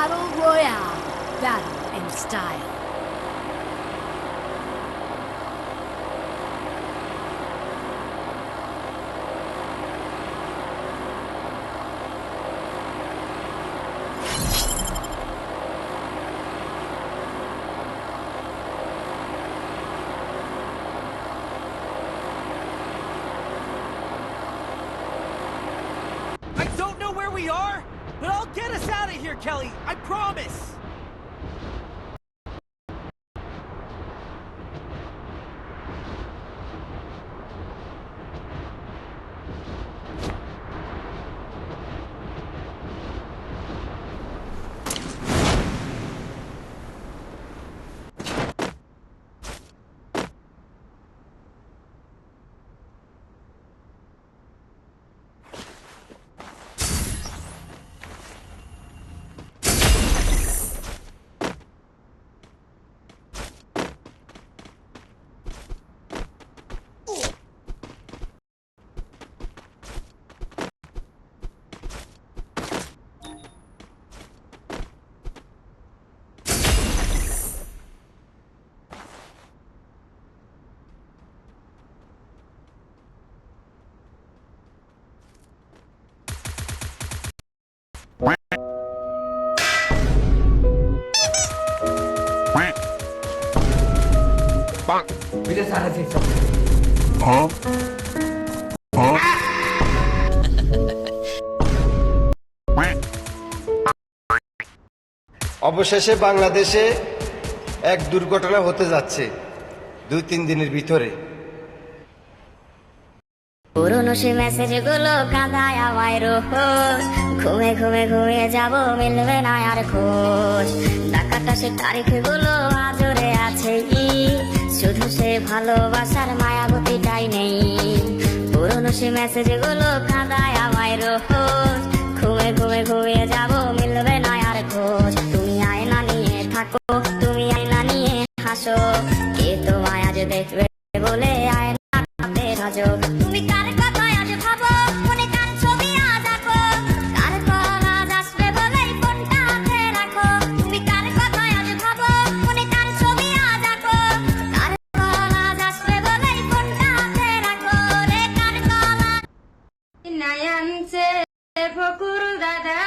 Battle Royale. Battle in style. I don't know where we are, but I'll get us out of here, Kelly. I promise. অবশেষে বাংলাদেশে এক দুর্ঘটনা হতে যাচ্ছে 2-3 দিনের ভিতরে। পুরনো সে মেসেজ গুলো কাঁদায় আমায় রোজ, ঘুমে ঘুমে ঘুমিয়ে যাব, মিলবে না আর খোঁজ। ডাকাটা সে তারিখ গুলো আজরে আছে, শুধু সে ভালোবাসার মায়া গতিটাই নেই। পুরনো সে মেসেজ গুলো কাঁদায় আমায় রোজ, ঘুমে ঘুমে ঘুমিয়ে যাব, মিলবে না আর খোঁজ। তুমি আয়না নিয়ে থাকো, তুমি আয়না নিয়ে হাসো, কে তোমায় আজ দেখবে বলে আয়না হাতে সাজো। তুমি কার কথায় আজ ভাবো, মনে কার ছবি আজ আঁকো, কার কল আজ আসবে বলেই ফোনটা হাতে রাখো। তুমি কার কথায় আজ ভাবো, মনে কার ছবি আজ আঁকো, কার কল আজ আসবে বলেই ফোনটা হাতে রাখো। রে কার কল নায়ানছে ফকুর দাদা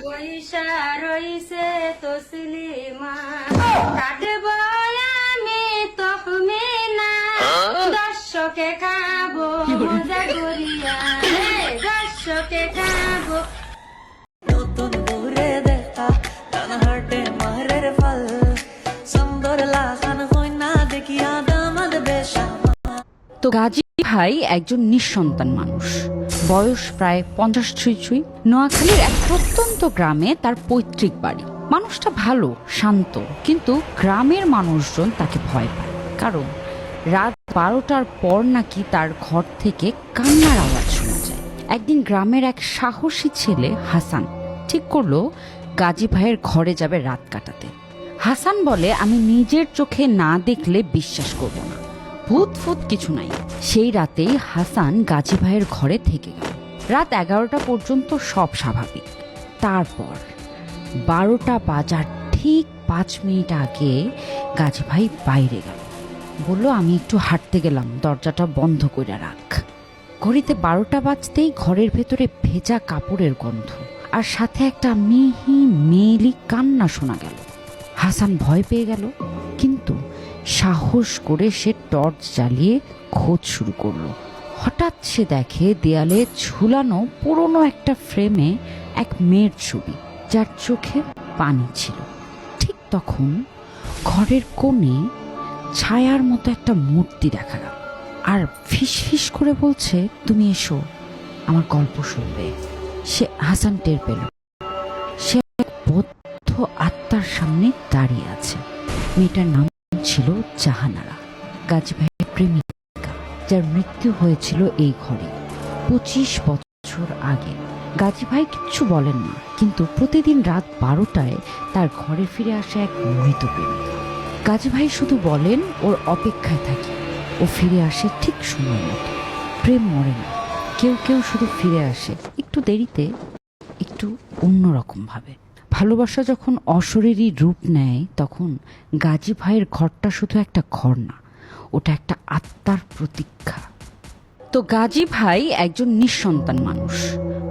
বৈশা রইছে তসলিমা, কাটব আমি তহমে না, দর্শকে খাবো মজা করিয়া, দর্শকে খাবো। নতুন দূরে দেখা কান হাটে মারের ফল, সুন্দর লাখান হই না দেখিয়া দামাদ বেশা। তো গাজী ভাই একজন নিঃসন্তান মানুষ, বয়স প্রায় 50 ছুঁই। নোয়াখালীর এক প্রত্যন্ত গ্রামে তার পৈতৃক বাড়ি। মানুষটা ভালো, শান্ত, কিন্তু গ্রামের মানুষজন তাকে ভয় পায়, কারণ রাত 12টার পর নাকি তার ঘর থেকে কান্নার আওয়াজ শোনা যায়। একদিন গ্রামের এক সাহসী ছেলে হাসান ঠিক করলো গাজী ভাইয়ের ঘরে যাবে রাত কাটাতে। হাসান বলে, আমি নিজের চোখে না দেখলে বিশ্বাস করব না, ভূত ফুত কিছু নাই। সেই রাতেই হাসান গাজী ভাইয়ের ঘরে থেকে গেল। রাত 11টা পর্যন্ত সব স্বাভাবিক। তারপর 12টা বাজার ঠিক 5 মিনিট আগে গাজী ভাই বাইরে গেল, বলল, আমি একটু হাঁটতে গেলাম, দরজাটা বন্ধ করে রাখ। ঘড়িতে 12টা বাজতেই ঘরের ভেতরে ভেজা কাপড়ের গন্ধ আর সাথে একটা মিহি মেয়েলি কান্না শোনা গেল। হাসান ভয় পেয়ে গেল, কিন্তু সাহস করে সে টর্চ জ্বালিয়ে খোঁজ শুরু করলো। হঠাৎ সে দেখে দেয়ালে ঝুলানো পুরনো একটা ফ্রেমে এক মেয়ের ছবি, যার চোখে পানি ছিল। ঠিক তখন ঘরের কোণে ছায়ার মতো একটা মূর্তি দেখা গেল, আর ফিস ফিস করে বলছে, তুমি এসো, আমার গল্প শুনবে। সে হাসান টের পেল সে এক বদ্ধ আত্মার সামনে দাঁড়িয়ে আছে। মেয়েটার নাম ছিল জাহানারা, গাজী ভাইয়ের প্রেমিকা, যার মৃত্যু হয়েছিল এই ঘরে 25 বছর আগে। গাজী ভাই কিচ্ছু বলেন না, কিন্তু প্রতিদিন রাত 12টায় তার ঘরে ফিরে আসে এক মৃত প্রেমিকা। গাজী ভাই শুধু বলেন, ওর অপেক্ষায় থাকি, ও ফিরে আসে ঠিক সময় মতো। প্রেম মরে না, কেউ কেউ শুধু ফিরে আসে একটু দেরিতে, একটু অন্যরকম ভাবে। ভালোবাসা যখন অশরীরী রূপ নেয় তখন গাজী ভাইয়ের ঘরটা শুধু একটা ঘর না, ওটা একটা আত্মার প্রতীক্ষা। তো গাজী ভাই একজন নিঃসন্তান মানুষ,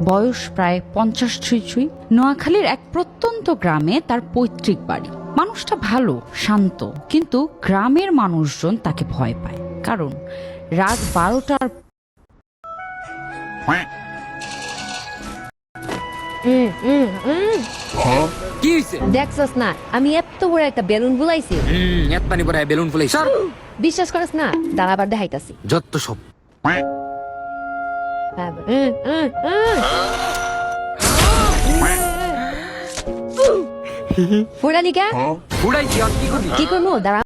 বয়স প্রায় 50 ছুঁই। নোয়াখালীর এক প্রত্যন্ত গ্রামে তার পৈতৃক বাড়ি। মানুষটা ভালো, শান্ত, কিন্তু গ্রামের মানুষজন তাকে ভয় পায়, কারণ রাত 12টার কি হইছে? দেখছস না আমি এত বড় একটা বেলুন বুলাইছি, এত পানি পড়ায় বেলুন ফুলাই সর। বিশ্বাস করস না? দাঁড়া আবার দেখাইতাছি। যত সব ফুরালিকা উড়াইছি, আর কি করবি? কি করবো? দাঁড়া।